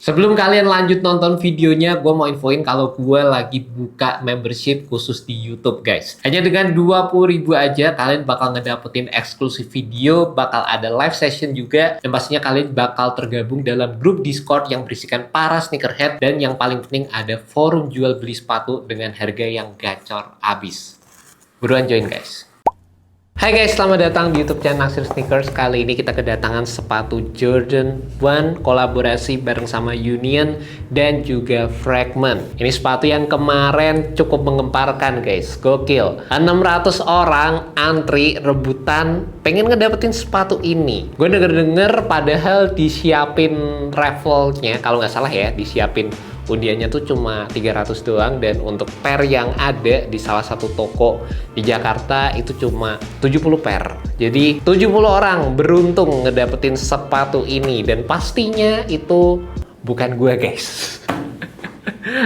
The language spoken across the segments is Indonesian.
Sebelum kalian lanjut nonton videonya, gue mau infoin kalau gue lagi buka membership khusus di YouTube, guys. Hanya dengan 20.000 aja, kalian bakal ngedapetin eksklusif video, bakal ada live session juga, dan pastinya kalian bakal tergabung dalam grup Discord yang berisikan para sneakerhead, dan yang paling penting ada forum jual beli sepatu dengan harga yang gacor abis. Buruan join, guys. Hai guys, selamat datang di YouTube channel Naksir Sneakers. Kali ini kita kedatangan sepatu Jordan 1 kolaborasi bareng sama Union dan juga Fragment. Ini sepatu yang kemarin cukup menggemparkan guys, gokil. 600 orang antri rebutan pengen ngedapetin sepatu ini. Gue denger-denger padahal disiapin raffle-nya, kalau nggak salah ya, disiapin undiannya tuh cuma 300 doang, dan untuk pair yang ada di salah satu toko di Jakarta itu cuma 70 pair. Jadi 70 orang beruntung ngedapetin sepatu ini, dan pastinya itu bukan gue guys.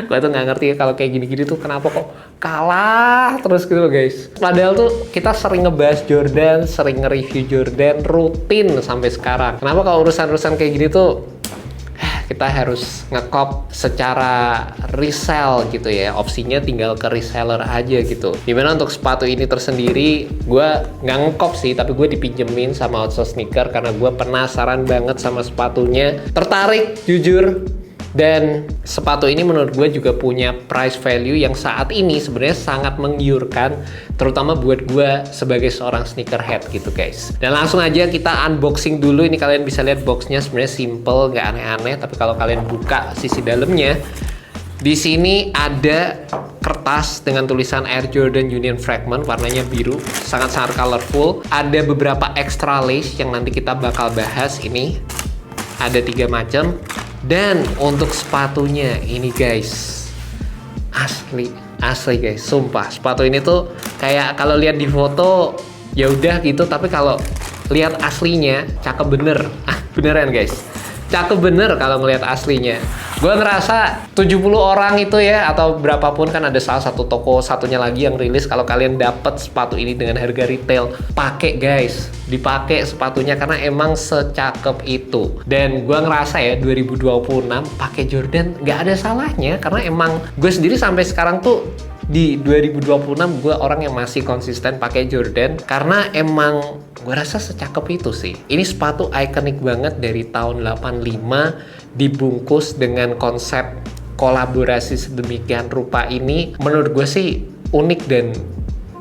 Gue tuh nggak ngerti kalau kayak gini-gini tuh kenapa kok kalah terus gitu loh guys. Padahal tuh kita sering ngebahas Jordan, sering nge-review Jordan rutin sampai sekarang. Kenapa kalau urusan-urusan kayak gini tuh kita harus ngekop secara resell gitu ya, opsinya tinggal ke reseller aja gitu. Dimana untuk sepatu ini tersendiri gue nggak ngekop sih, tapi gue dipinjemin sama Outsource Sneaker karena gue penasaran banget sama sepatunya, tertarik jujur. Dan sepatu ini menurut gue juga punya price value yang saat ini sebenarnya sangat menggiurkan, terutama buat gue sebagai seorang sneakerhead gitu guys. Dan langsung aja kita unboxing dulu. Ini kalian bisa lihat boxnya sebenarnya simple, nggak aneh-aneh. Tapi kalau kalian buka sisi dalamnya, di sini ada kertas dengan tulisan Air Jordan Union Fragment, warnanya biru, sangat-sangat colorful. Ada beberapa extra lace yang nanti kita bakal bahas. Ini ada 3 macam. Dan untuk sepatunya ini guys, asli guys, sumpah sepatu ini tuh kayak kalau lihat di foto ya udah gitu, tapi kalau lihat aslinya cakep bener. Beneran guys, cakep bener kalau ngelihat aslinya. Gue ngerasa 70 orang itu ya, atau berapapun, kan ada salah satu toko satunya lagi yang rilis kalau kalian dapet sepatu ini dengan harga retail, pakai guys, dipakai sepatunya karena emang secakep itu. Dan gue ngerasa ya 2026 pakai Jordan nggak ada salahnya, karena emang gue sendiri sampai sekarang tuh di 2026 gue orang yang masih konsisten pakai Jordan karena emang gue rasa secakep itu sih. Ini sepatu ikonik banget dari tahun 85, dibungkus dengan konsep kolaborasi sedemikian rupa. Ini menurut gue sih unik dan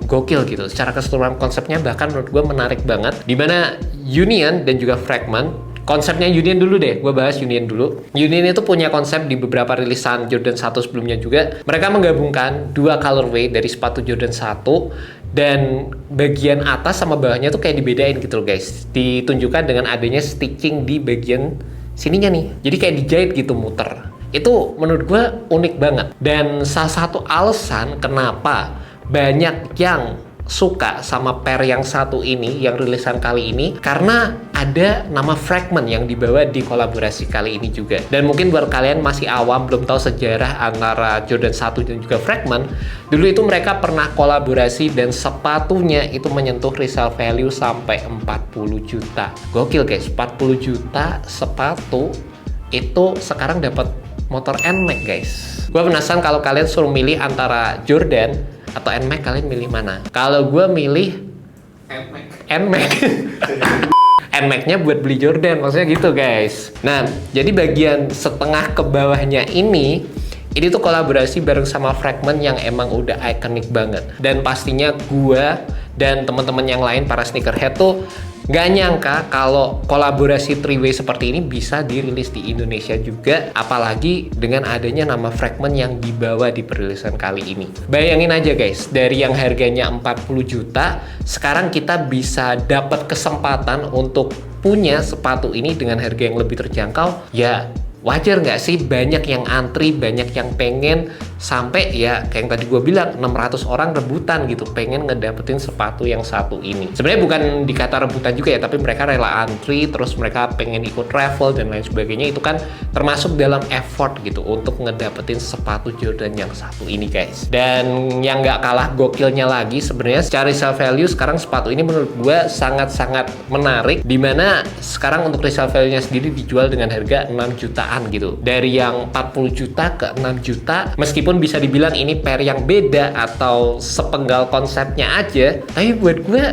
gokil gitu. Secara keseluruhan konsepnya bahkan menurut gue menarik banget. Dimana Union dan juga Fragment, konsepnya Union dulu deh, gue bahas Union dulu. Union itu punya konsep di beberapa rilisan Jordan 1 sebelumnya juga. Mereka menggabungkan 2 colorway dari sepatu Jordan 1, dan bagian atas sama bawahnya tuh kayak dibedain gitu loh guys. Ditunjukkan dengan adanya stitching di bagian sininya nih. Jadi kayak dijahit gitu, muter. Itu menurut gue unik banget. Dan salah satu alasan kenapa banyak yang suka sama pair yang satu ini, yang rilisan kali ini, karena ada nama Fragment yang dibawa di kolaborasi kali ini juga. Dan mungkin buat kalian masih awam, belum tahu sejarah antara Jordan 1 dan juga Fragment, dulu itu mereka pernah kolaborasi dan sepatunya itu menyentuh resale value sampai 40 juta. Gokil guys, 40 juta sepatu itu sekarang dapat motor NMAX guys. Gue penasaran kalau kalian suruh milih antara Jordan atau NMAX, kalian milih mana? Kalau gue milih NMAX. NMAX-nya buat beli Jordan, maksudnya gitu guys. Nah, jadi bagian setengah ke bawahnya ini tuh kolaborasi bareng sama Fragment yang emang udah ikonik banget. Dan pastinya gue dan teman-teman yang lain, para sneakerhead tuh nggak nyangka kalau kolaborasi 3-way seperti ini bisa dirilis di Indonesia juga, apalagi dengan adanya nama Fragment yang dibawa di perilisan kali ini. Bayangin aja guys, dari yang harganya 40 juta, sekarang kita bisa dapat kesempatan untuk punya sepatu ini dengan harga yang lebih terjangkau. Ya wajar nggak sih banyak yang antri, banyak yang pengen sampai ya kayak yang tadi gue bilang 600 orang rebutan gitu pengen ngedapetin sepatu yang satu ini. Sebenarnya bukan dikata rebutan juga ya, tapi mereka rela antri, terus mereka pengen ikut travel dan lain sebagainya. Itu kan termasuk dalam effort gitu untuk ngedapetin sepatu Jordan yang satu ini guys. Dan yang nggak kalah gokilnya lagi sebenarnya secara resale value sekarang sepatu ini menurut gue sangat-sangat menarik, dimana sekarang untuk resale value nya sendiri dijual dengan harga 6 jutaan gitu, dari yang 40 juta ke 6 juta. Meskipun bisa dibilang ini pair yang beda atau sepenggal konsepnya aja, tapi buat gue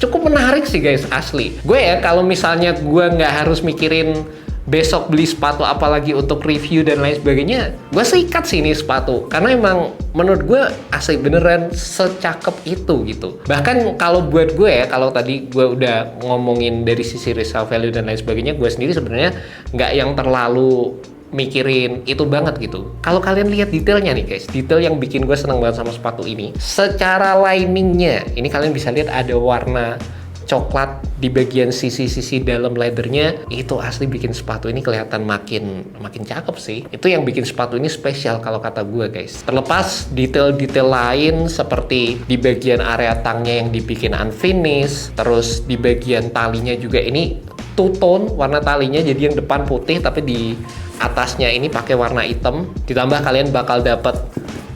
cukup menarik sih guys, asli. Gue ya kalau misalnya gue nggak harus mikirin besok beli sepatu apalagi untuk review dan lain sebagainya, gue sikat sih ini sepatu, karena emang menurut gue asli beneran secakep itu gitu. Bahkan kalau buat gue ya, kalau tadi gue udah ngomongin dari sisi resale value dan lain sebagainya, gue sendiri sebenarnya nggak yang terlalu mikirin itu banget gitu. Kalau kalian lihat detailnya nih guys, detail yang bikin gue seneng banget sama sepatu ini, secara liningnya ini kalian bisa lihat ada warna coklat di bagian sisi-sisi dalam leathernya. Itu asli bikin sepatu ini kelihatan makin cakep sih. Itu yang bikin sepatu ini spesial kalau kata gue guys. Terlepas detail-detail lain seperti di bagian area tangnya yang dibikin unfinished, terus di bagian talinya juga ini two tone warna talinya, jadi yang depan putih tapi di atasnya ini pakai warna hitam. Ditambah kalian bakal dapet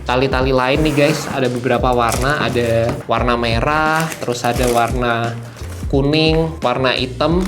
tali-tali lain nih guys, ada beberapa warna, ada warna merah, terus ada warna kuning, warna hitam.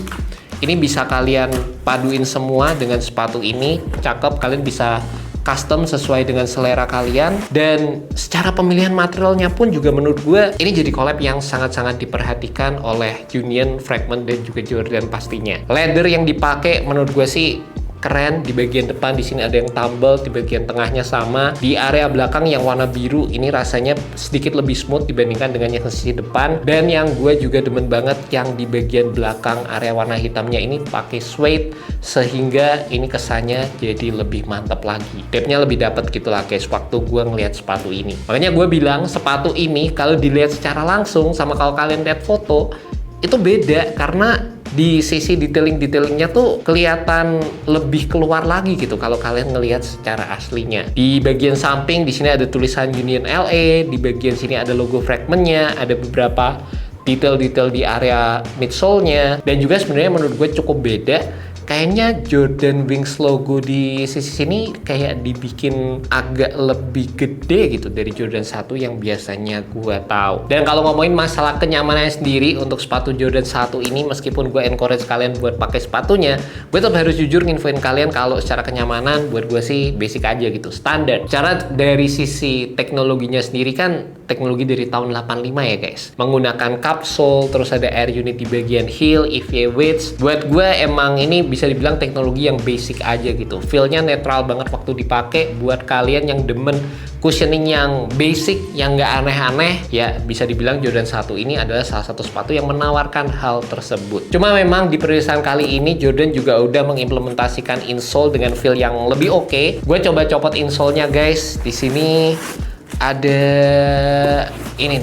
Ini bisa kalian paduin semua dengan sepatu ini, cakep. Kalian bisa custom sesuai dengan selera kalian, dan secara pemilihan materialnya pun juga menurut gue ini jadi collab yang sangat-sangat diperhatikan oleh Union, Fragment, dan juga Jordan pastinya. Leather yang dipakai menurut gue sih keren. Di bagian depan di sini ada yang tumble, di bagian tengahnya sama. Di area belakang yang warna biru ini rasanya sedikit lebih smooth dibandingkan dengan yang sisi depan. Dan yang gue juga demen banget yang di bagian belakang area warna hitamnya ini pakai suede, sehingga ini kesannya jadi lebih mantap lagi. Depthnya lebih dapet gitu lah guys waktu gue ngeliat sepatu ini. Makanya gue bilang sepatu ini kalau dilihat secara langsung sama kalau kalian lihat foto itu beda, karena di sisi detailing-detailingnya tuh kelihatan lebih keluar lagi gitu kalau kalian ngelihat secara aslinya. Di bagian samping di sini ada tulisan Union LA, di bagian sini ada logo Fragmentnya, ada beberapa detail-detail di area midsole-nya, dan juga sebenarnya menurut gue cukup beda. Kayaknya Jordan Wings logo di sisi sini kayak dibikin agak lebih gede gitu dari Jordan 1 yang biasanya gue tahu. Dan kalau ngomongin masalah kenyamanannya sendiri untuk sepatu Jordan 1 ini, meskipun gue encourage kalian buat pakai sepatunya, gue tetap harus jujur nginfoin kalian kalau secara kenyamanan buat gue sih basic aja gitu, standar. Cara dari sisi teknologinya sendiri kan teknologi dari tahun 85 ya guys. Menggunakan kapsul, terus ada air unit di bagian heel, EVA weights. Buat gue emang ini bisa dibilang teknologi yang basic aja gitu. Feel-nya netral banget waktu dipakai. Buat kalian yang demen cushioning yang basic, yang nggak aneh-aneh, ya bisa dibilang Jordan 1 ini adalah salah satu sepatu yang menawarkan hal tersebut. Cuma memang di perilisan kali ini Jordan juga udah mengimplementasikan insole dengan feel yang lebih oke. Gue coba copot insole-nya guys. Di sini ada ini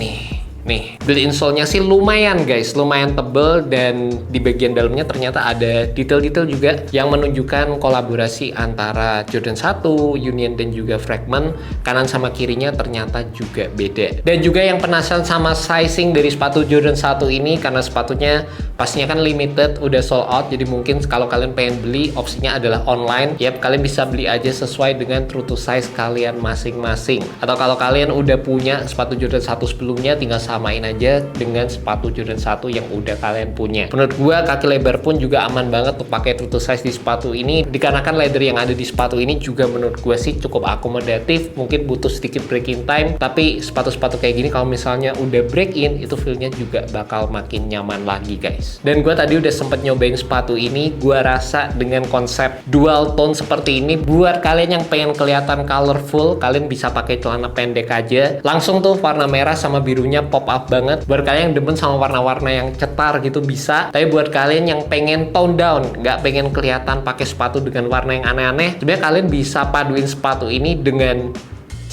nih, build insole-nya sih lumayan guys, lumayan tebel, dan di bagian dalamnya ternyata ada detail-detail juga yang menunjukkan kolaborasi antara Jordan 1, Union, dan juga Fragment. Kanan sama kirinya ternyata juga beda. Dan juga yang penasaran sama sizing dari sepatu Jordan 1 ini, karena sepatunya pastinya kan limited, udah sold out, jadi mungkin kalau kalian pengen beli opsinya adalah online. Yap, kalian bisa beli aja sesuai dengan true to size kalian masing-masing. Atau kalau kalian udah punya sepatu Jordan 1 sebelumnya, tinggal samain aja dengan sepatu Jordan 1 yang udah kalian punya. Menurut gua kaki lebar pun juga aman banget untuk pakai true to size di sepatu ini, dikarenakan leather yang ada di sepatu ini juga menurut gua sih cukup akomodatif. Mungkin butuh sedikit break-in time, tapi sepatu-sepatu kayak gini kalau misalnya udah break-in, itu feel-nya juga bakal makin nyaman lagi guys. Dan gua tadi udah sempet nyobain sepatu ini, gua rasa dengan konsep dual tone seperti ini, buat kalian yang pengen kelihatan colorful, kalian bisa pakai celana pendek aja. Langsung tuh warna merah sama birunya pop up banget. Buat kalian yang demen sama warna-warna yang cetar gitu bisa. Tapi buat kalian yang pengen tone down, nggak pengen kelihatan pakai sepatu dengan warna yang aneh-aneh, sebenarnya kalian bisa paduin sepatu ini dengan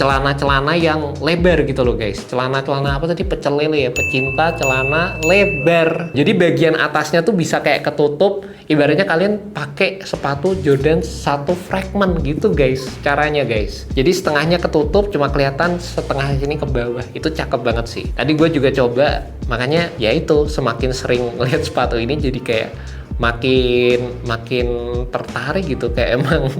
celana-celana yang lebar gitu loh guys. Celana-celana apa tadi, pecel lele ya, pecinta celana lebar. Jadi bagian atasnya tuh bisa kayak ketutup, ibaratnya kalian pakai sepatu Jordan 1 fragment gitu guys caranya guys. Jadi setengahnya ketutup, cuma kelihatan setengah sini ke bawah. Itu cakep banget sih. Tadi gue juga coba, makanya ya itu semakin sering lihat sepatu ini jadi kayak makin tertarik gitu, kayak emang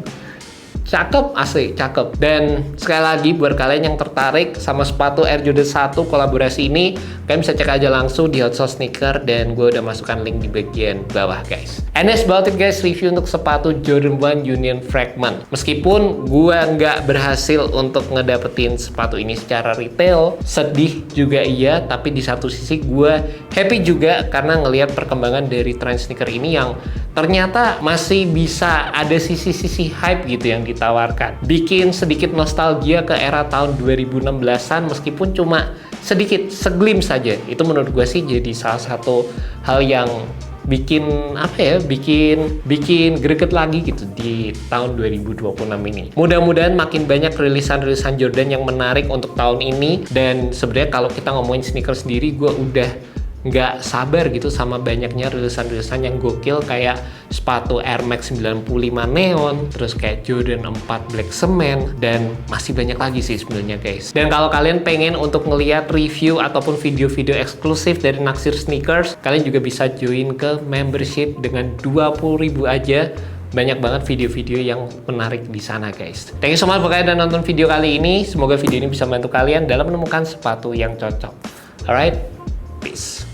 cakep, asli cakep. Dan sekali lagi buat kalian yang tertarik sama sepatu Air Jordan 1 kolaborasi ini, kalian bisa cek aja langsung di Hot Sauce Sneaker, dan gue udah masukkan link di bagian bawah guys. And that's about it guys, review untuk sepatu Jordan 1 Union Fragment. Meskipun gue nggak berhasil untuk ngedapetin sepatu ini secara retail, sedih juga iya, tapi di satu sisi gue happy juga karena ngelihat perkembangan dari tren sneaker ini yang ternyata masih bisa ada sisi-sisi hype gitu yang ditawarkan. Bikin sedikit nostalgia ke era tahun 2016-an meskipun cuma sedikit, seglim saja. Itu menurut gue sih jadi salah satu hal yang bikin apa ya, bikin greget lagi gitu di tahun 2026 ini. Mudah-mudahan makin banyak rilisan-rilisan Jordan yang menarik untuk tahun ini. Dan sebenarnya kalau kita ngomongin sneaker sendiri, gue udah nggak sabar gitu sama banyaknya rilisan-rilisan yang gokil, kayak sepatu Air Max 95 Neon, terus kayak Jordan 4 Black Cement, dan masih banyak lagi sih sebenarnya guys. Dan kalau kalian pengen untuk ngeliat review ataupun video-video eksklusif dari Naksir Sneakers, kalian juga bisa join ke membership dengan 20.000 aja. Banyak banget video-video yang menarik di sana guys. Thank you so much buat kalian udah nonton video kali ini. Semoga video ini bisa membantu kalian dalam menemukan sepatu yang cocok. Alright, peace.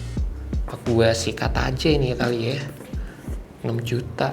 Gua sikat aja ini kali ya, 6 juta.